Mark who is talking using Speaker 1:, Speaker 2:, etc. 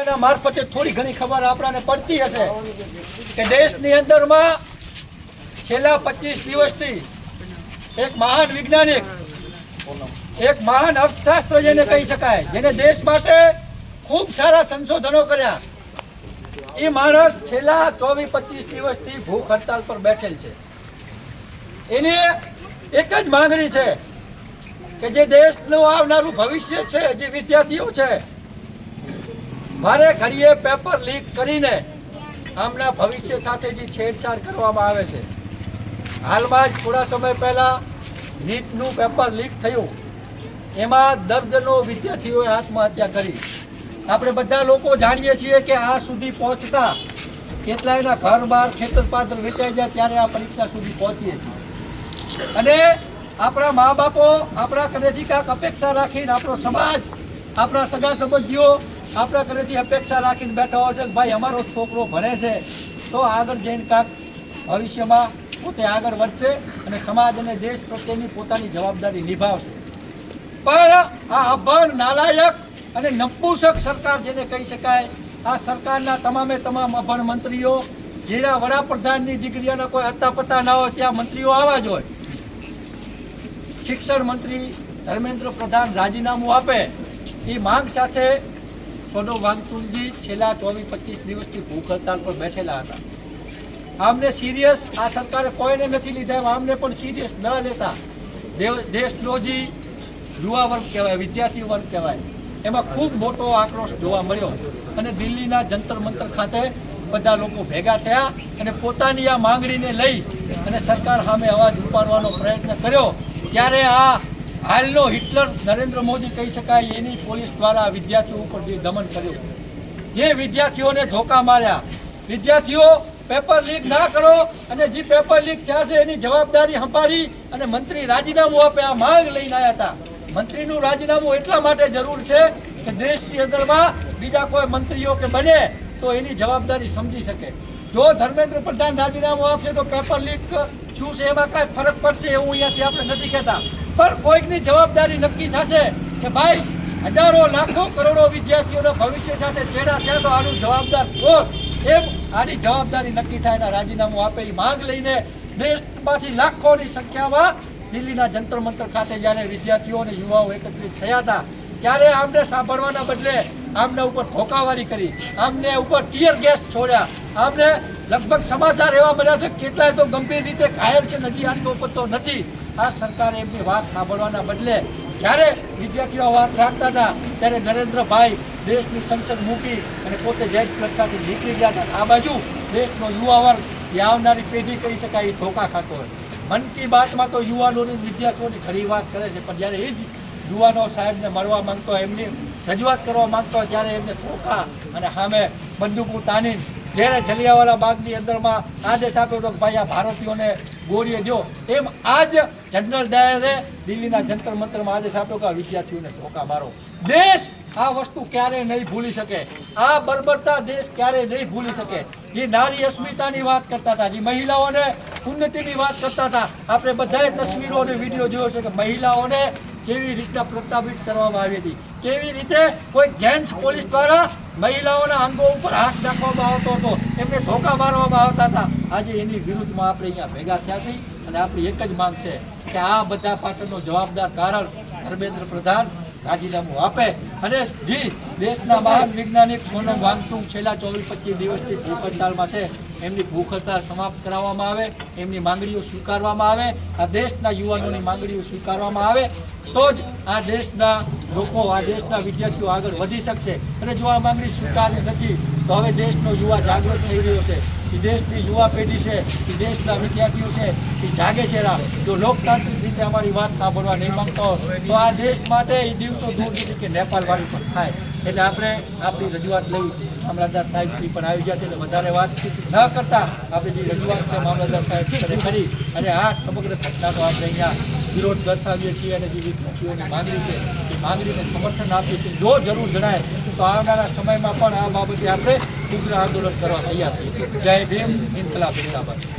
Speaker 1: મારફતે થોડી ઘણી ખબર આપણને પડતી હશે કે દેશની અંદરમાં છેલ્લા 25 દિવસથી એક મહાન વૈજ્ઞાનિક, એક મહાન અર્થશાસ્ત્ર જેને કહી શકાય, જેને દેશ માટે ખૂબ સારા સંશોધનો કર્યા, એ માણસ છેલ્લા 24-25 દિવસથી ભૂખ હડતાલ પર બેઠેલ છે. એની એક જ માંગણી છે કે જે દેશનું આવનારું ભવિષ્ય છે, જે વિદ્યાર્થીઓ છે, મારે ઘડીએ પેપર લીક કરીને આમના ભવિષ્ય સાથે જે છેડછાડ કરવામાં આવે છે. હાલમાં જ થોડા સમય પહેલા નીટનું પેપર લીક થયું, એમાં દર્જનો વિદ્યાર્થીઓએ આત્મહત્યા કરી. આપણે બધા લોકો જાણીએ છીએ કે આ સુધી પહોંચતા કેટલાયના ઘર બહાર ખેતર પાત્ર વેચાઈ જાય ત્યારે આ પરીક્ષા સુધી પહોંચીએ છીએ. અને આપણા મા બાપો આપણા કનેથી કાંઈક અપેક્ષા રાખીને, આપણો સમાજ, આપણા સગા સંબંધીઓ આપણા કનેથી અપેક્ષા રાખીને બેઠા હોય છે કે ભાઈ અમારો છોકરો ભણે છે તો આગળ જઈને કાંઈક ભવિષ્યમાં પોતે આગળ વધશે અને સમાજ અને દેશ પ્રત્યેની પોતાની જવાબદારી નિભાવશે. પણ આ અભણ, નાલાયક અને નપુંસક સરકાર જેને કહી શકાય, આ સરકારના તમામે તમામ અભણ મંત્રીઓ, જેના વડાપ્રધાનની દીકરીઓના કોઈ અતા પતા ના હોય ત્યાં મંત્રીઓ આવા જ હોય. શિક્ષણ મંત્રી ધર્મેન્દ્ર પ્રધાન રાજીનામું આપે એ માંગ સાથે સોનમ વાંગચુકજી છેલ્લા 24-25 દિવસથી ભૂખ હડતાલ પર બેઠેલા હતા. આમને સિરિયસ આ સરકારે કોઈને નથી લીધા, આમને પણ સિરિયસ ન લેતા દેશનો જે યુવા વર્ગ કહેવાય, વિદ્યાર્થી વર્ગ કહેવાય, એમાં ખૂબ મોટો આક્રોશ જોવા મળ્યો અને દિલ્હીના જંતર મંતર ખાતે બધા લોકો ભેગા થયા અને પોતાની આ માંગણીને લઈ અને સરકાર સામે અવાજ ઉપાડવાનો પ્રયત્ન કર્યો. ત્યારે આ હાલનો હિટલર નરેન્દ્ર મોદી કહી શકાય, એની પોલીસ દ્વારા વિદ્યાર્થીઓ ઉપર જે દમન કર્યું, જે વિદ્યાર્થીઓને ધોકા માર્યા, વિદ્યાર્થીઓ પેપર લીક ના કરો અને જે પેપર લીક થયા છે એની જવાબદારી સંભાળી અને મંત્રી રાજીનામું આપે આ માંગ લઈને આવ્યા હતા. મંત્રીનું રાજીનામું એટલા માટે જરૂર છે કે દેશની અંદરમાં બીજા કોઈ મંત્રીઓ કે બને તો એની જવાબદારી સમજી શકે. જો ધર્મેન્દ્ર પ્રધાન રાજીનામું આપશે તો પેપર લીક શું છે એમાં કાંઈ ફરક પડશે એવું અહીંયાથી આપણે નથી કહેતા, પણ કોઈકની જવાબદારી નક્કી થશે કે ભાઈ હજારો લાખો કરોડો વિદ્યાર્થીઓના ભવિષ્ય સાથે ચેડા થયા તો આનું જવાબદાર કોણ, એમ આની જવાબદારી નક્કી થાય એના રાજીનામું આપે એ માંગ લઈને દેશમાંથી લાખોની સંખ્યામાં દિલ્હીના જંતર મંતર ખાતે જ્યારે વિદ્યાર્થીઓ અને યુવાઓ એકત્રિત થયા હતા ત્યારે આમને સાંભળવાના બદલે આમને ઉપર ધોકાવારી કરી, આમને ઉપર ટીયર ગેસ છોડ્યા. આમને લગભગ સમાચાર એવા બન્યા છે કેટલાય તો ગંભીર રીતે ઘાયલ છે, નજી આટલો પત્તો નથી. આ સરકારે એમની વાત સાંભળવાના બદલે જ્યારે વિદ્યાર્થીઓ વાત રાખતા હતા ત્યારે નરેન્દ્રભાઈ દેશની સંસદ મૂકી અને પોતે જેટ પ્લસ સાથે નીકળી ગયા હતા. આ બાજુ દેશનો યુવા વર્ગ, જે આવનારી પેઢી કહી શકાય, એ ધોકા ખાતો હોય. મન કી બાતમાં તો યુવાનોની, વિદ્યાર્થીઓની ખરી વાત કરે છે, પણ જ્યારે એ જ યુવાનો સાહેબને મળવા માંગતો હોય, એમની રજૂઆત કરવા માંગતો હોય ત્યારે એમને ધોકા અને સામે બંદૂકો તાનીને જ્યારે જલિયાવાલા બાગની અંદરમાં આદેશ આપ્યો હતો કે ભાઈ આ ભારતીયોને ગોળીએ દો, એમ આજ જનરલ ડાયરે દિલ્હીના જંતર મંતરમાં આદેશ આપ્યો કે આ વિદ્યાર્થીઓને ધોકા મારો. દેશ આ વસ્તુ ક્યારેય નહીં ભૂલી શકે, આ બર્બરતા દેશ ક્યારેય નહીં ભૂલી શકે. જે નારી અસ્મિતાની વાત કરતા હતા, જે મહિલાઓને ઉન્નતિની વાત કરતા હતા, આપણે બધાએ તસવીરો અને વિડીયો જોયો છે કે મહિલાઓને કેવી રીતના પ્રતાપિત કરવામાં આવી હતી, કેવી રીતે કોઈ જેન્ટ્સ પોલીસ દ્વારા મહિલાઓના અંગો ઉપર હાથ નાખવામાં આવતો હતો, એમને ધોકા મારવામાં આવતા હતા. આજે એની વિરુદ્ધમાં આપણે અહીંયા ભેગા થયા છીએ અને આપણી એક જ માંગ છે કે આ બધા પાછળનો જવાબદાર કારણ ધર્મેન્દ્ર પ્રધાન રાજીનામું આપે અને જે દેશના મહાન વૈજ્ઞાનિક સોનમ વાંગચુક છેલ્લા 24-25 દિવસથી ભૂખ હડતાલમાં છે, એમની ભૂખ હડતાલ સમાપ્ત કરાવવામાં આવે, એમની માંગણીઓ સ્વીકારવામાં આવે, આ દેશના યુવાનોની માંગણીઓ સ્વીકારવામાં આવે તો જ આ દેશના લોકો, આ દેશના વિદ્યાર્થીઓ આગળ વધી શકશે. અને જો આ માંગણી સ્વીકારવી નથી તો હવે દેશનો યુવા જાગૃત થઈ રહ્યો છે, એ દેશની યુવા પેઢી છે, એ દેશના વિદ્યાર્થીઓ છે, એ જાગે છે. જો લોકતાંત્રિક રીતે અમારી વાત સાંભળવા નહીં માંગતો તો આ દેશ માટે એ દિવસો દૂર નથી કે નેપાળવાળી પણ થાય. એટલે આપણે આપણી રજૂઆત લઈ મામલતદાર સાહેબથી પણ આવી ગયા છે. એટલે વધારે વાત ન કરતા આપણી જે રજૂઆત છે મામલતદાર સાહેબ કરી અને આ સમગ્ર ઘટનાનો આપણે અહીંયા વિરોધ દર્શાવીએ છીએ અને જે વિદ્યાર્થીઓની માંગણી છે એ માંગણીને સમર્થન આપીએ છીએ. જો જરૂર જણાય તો આવનારા સમયમાં પણ આ બાબતે આપણે ઉગ્ર આંદોલન કરવા તૈયાર છીએ. જય ભીમ, ઇન્કલાબ જિંદાબાદ.